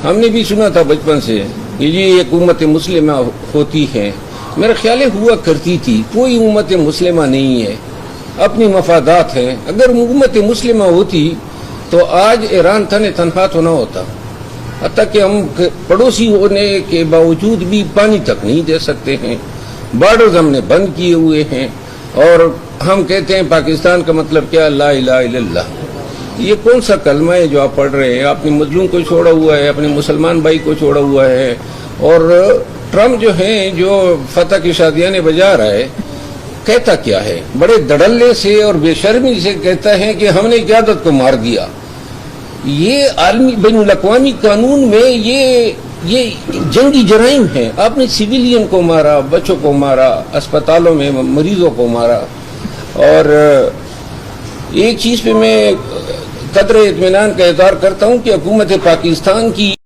ہم نے بھی سنا تھا بچپن سے کہ یہ امت مسلمہ ہوتی ہے، میرا خیال ہوا کرتی تھی. کوئی امت مسلمہ نہیں ہے، اپنی مفادات ہیں. اگر امت مسلمہ ہوتی تو آج ایران تنہا تو نہ ہوتا. حتیٰ کہ ہم پڑوسی ہونے کے باوجود بھی پانی تک نہیں دے سکتے ہیں. بارڈرز ہم نے بند کیے ہوئے ہیں، اور ہم کہتے ہیں پاکستان کا مطلب کیا؟ لا الہ الا اللہ. یہ کون سا کلمہ ہے جو آپ پڑھ رہے ہیں؟ آپ نے مظلوم کو چھوڑا ہوا ہے، اپنے مسلمان بھائی کو چھوڑا ہوا ہے. اور ٹرمپ جو ہیں، جو فتح کی شادیاں بجا رہا ہے، کہتا کیا ہے؟ بڑے دڑلے سے اور بے شرمی سے کہتا ہے کہ ہم نے قیادت کو مار دیا. یہ عالمی بین الاقوامی قانون میں یہ جنگی جرائم ہیں. آپ نے سویلین کو مارا، بچوں کو مارا، اسپتالوں میں مریضوں کو مارا. اور ایک چیز پہ میں قدر اطمینان کا اظہار کرتا ہوں کہ حکومت پاکستان کی